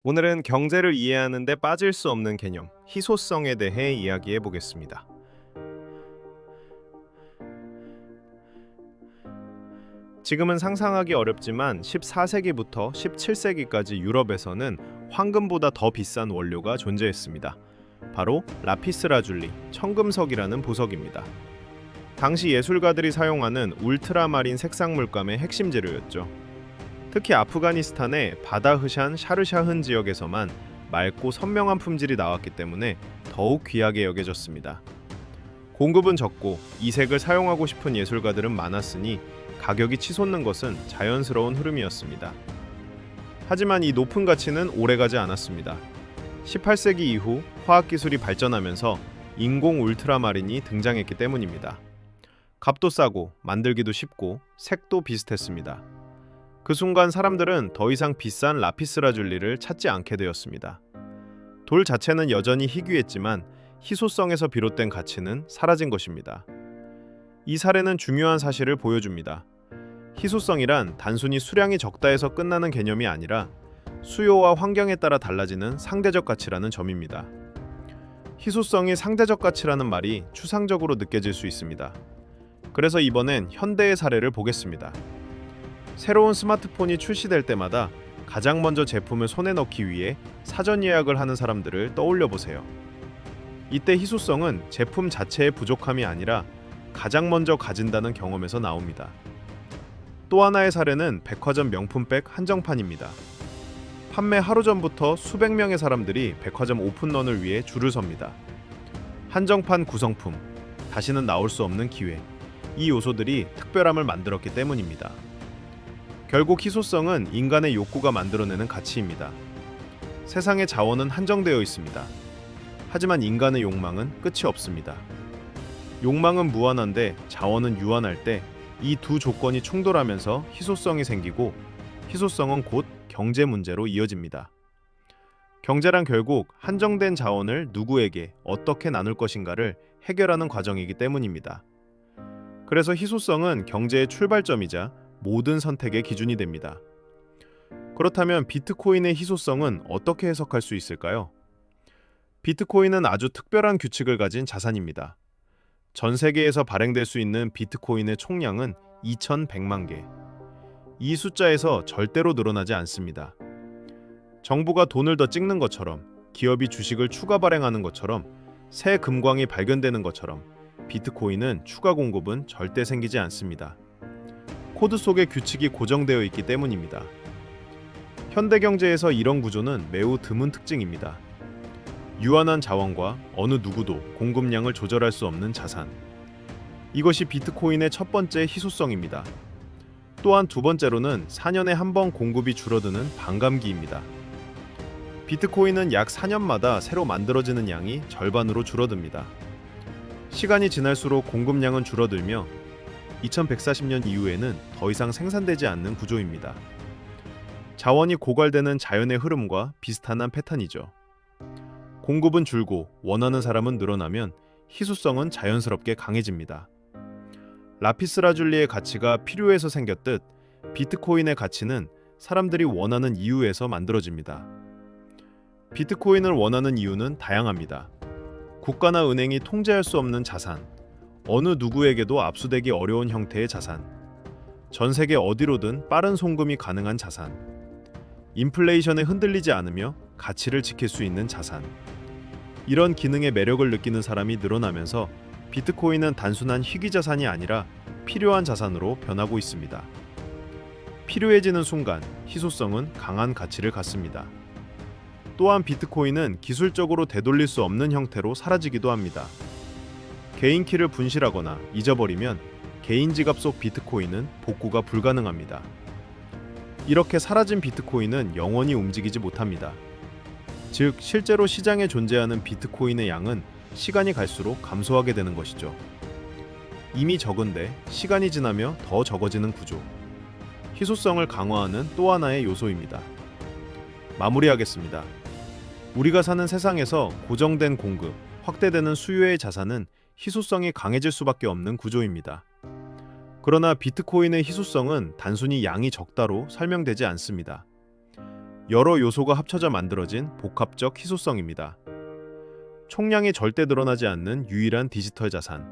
오늘은 경제를 이해하는 데 빠질 수 없는 개념, 희소성에 대해 이야기해 보겠습니다. 지금은 상상하기 어렵지만 14세기부터 17세기까지 유럽에서는 황금보다 더 비싼 원료가 존재했습니다. 바로 라피스라줄리, 청금석이라는 보석입니다. 당시 예술가들이 사용하는 울트라마린 색상 물감의 핵심 재료였죠. 특히 아프가니스탄의 바다흐샨 샤르샤흔 지역에서만 맑고 선명한 품질이 나왔기 때문에 더욱 귀하게 여겨졌습니다. 공급은 적고 이 색을 사용하고 싶은 예술가들은 많았으니 가격이 치솟는 것은 자연스러운 흐름이었습니다. 하지만 이 높은 가치는 오래가지 않았습니다. 18세기 이후 화학기술이 발전하면서 인공 울트라마린이 등장했기 때문입니다. 값도 싸고 만들기도 쉽고 색도 비슷했습니다. 그 순간 사람들은 더 이상 비싼 라피스라줄리를 찾지 않게 되었습니다. 돌 자체는 여전히 희귀했지만 희소성에서 비롯된 가치는 사라진 것입니다. 이 사례는 중요한 사실을 보여줍니다. 희소성이란 단순히 수량이 적다에서 끝나는 개념이 아니라 수요와 환경에 따라 달라지는 상대적 가치라는 점입니다. 희소성이 상대적 가치라는 말이 추상적으로 느껴질 수 있습니다. 그래서 이번엔 현대의 사례를 보겠습니다. 새로운 스마트폰이 출시될 때마다 가장 먼저 제품을 손에 넣기 위해 사전 예약을 하는 사람들을 떠올려 보세요. 이때 희소성은 제품 자체의 부족함이 아니라 가장 먼저 가진다는 경험에서 나옵니다. 또 하나의 사례는 백화점 명품백 한정판입니다. 판매 하루 전부터 수백 명의 사람들이 백화점 오픈런을 위해 줄을 섭니다. 한정판 구성품, 다시는 나올 수 없는 기회, 이 요소들이 특별함을 만들었기 때문입니다. 결국 희소성은 인간의 욕구가 만들어내는 가치입니다. 세상의 자원은 한정되어 있습니다. 하지만 인간의 욕망은 끝이 없습니다. 욕망은 무한한데 자원은 유한할 때 이 두 조건이 충돌하면서 희소성이 생기고 희소성은 곧 경제 문제로 이어집니다. 경제란 결국 한정된 자원을 누구에게 어떻게 나눌 것인가를 해결하는 과정이기 때문입니다. 그래서 희소성은 경제의 출발점이자 모든 선택의 기준이 됩니다. 그렇다면 비트코인의 희소성은 어떻게 해석할 수 있을까요? 비트코인은 아주 특별한 규칙을 가진 자산입니다. 전 세계에서 발행될 수 있는 비트코인의 총량은 2,100만 개. 이 숫자에서 절대로 늘어나지 않습니다. 정부가 돈을 더 찍는 것처럼, 기업이 주식을 추가 발행하는 것처럼, 새 금광이 발견되는 것처럼 비트코인은 추가 공급은 절대 생기지 않습니다. 코드 속의 규칙이 고정되어 있기 때문입니다. 현대 경제에서 이런 구조는 매우 드문 특징입니다. 유한한 자원과 어느 누구도 공급량을 조절할 수 없는 자산. 이것이 비트코인의 첫 번째 희소성입니다. 또한 두 번째로는 4년에 한 번 공급이 줄어드는 반감기입니다. 비트코인은 약 4년마다 새로 만들어지는 양이 절반으로 줄어듭니다. 시간이 지날수록 공급량은 줄어들며 2140년 이후에는 더 이상 생산되지 않는 구조입니다. 자원이 고갈되는 자연의 흐름과 비슷한 한 패턴이죠. 공급은 줄고 원하는 사람은 늘어나면 희소성은 자연스럽게 강해집니다. 라피스라줄리의 가치가 필요해서 생겼듯 비트코인의 가치는 사람들이 원하는 이유에서 만들어집니다. 비트코인을 원하는 이유는 다양합니다. 국가나 은행이 통제할 수 없는 자산, 어느 누구에게도 압수되기 어려운 형태의 자산, 전 세계 어디로든 빠른 송금이 가능한 자산, 인플레이션에 흔들리지 않으며 가치를 지킬 수 있는 자산. 이런 기능의 매력을 느끼는 사람이 늘어나면서 비트코인은 단순한 희귀 자산이 아니라 필요한 자산으로 변하고 있습니다. 필요해지는 순간 희소성은 강한 가치를 갖습니다. 또한 비트코인은 기술적으로 되돌릴 수 없는 형태로 사라지기도 합니다. 개인 키를 분실하거나 잊어버리면 개인 지갑 속 비트코인은 복구가 불가능합니다. 이렇게 사라진 비트코인은 영원히 움직이지 못합니다. 즉, 실제로 시장에 존재하는 비트코인의 양은 시간이 갈수록 감소하게 되는 것이죠. 이미 적은데 시간이 지나며 더 적어지는 구조. 희소성을 강화하는 또 하나의 요소입니다. 마무리하겠습니다. 우리가 사는 세상에서 고정된 공급, 확대되는 수요의 자산은 희소성이 강해질 수밖에 없는 구조입니다. 그러나 비트코인의 희소성은 단순히 양이 적다로 설명되지 않습니다. 여러 요소가 합쳐져 만들어진 복합적 희소성입니다. 총량이 절대 늘어나지 않는 유일한 디지털 자산,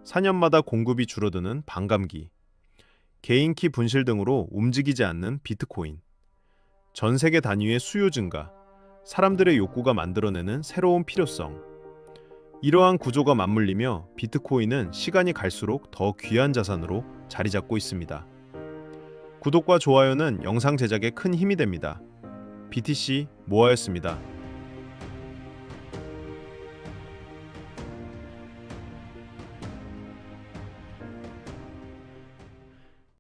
4년마다 공급이 줄어드는 반감기, 개인키 분실 등으로 움직이지 않는 비트코인, 전 세계 단위의 수요 증가, 사람들의 욕구가 만들어내는 새로운 필요성. 이러한 구조가 맞물리며 비트코인은 시간이 갈수록 더 귀한 자산으로 자리 잡고 있습니다. 구독과 좋아요는 영상 제작에 큰 힘이 됩니다. BTC 모아였습니다.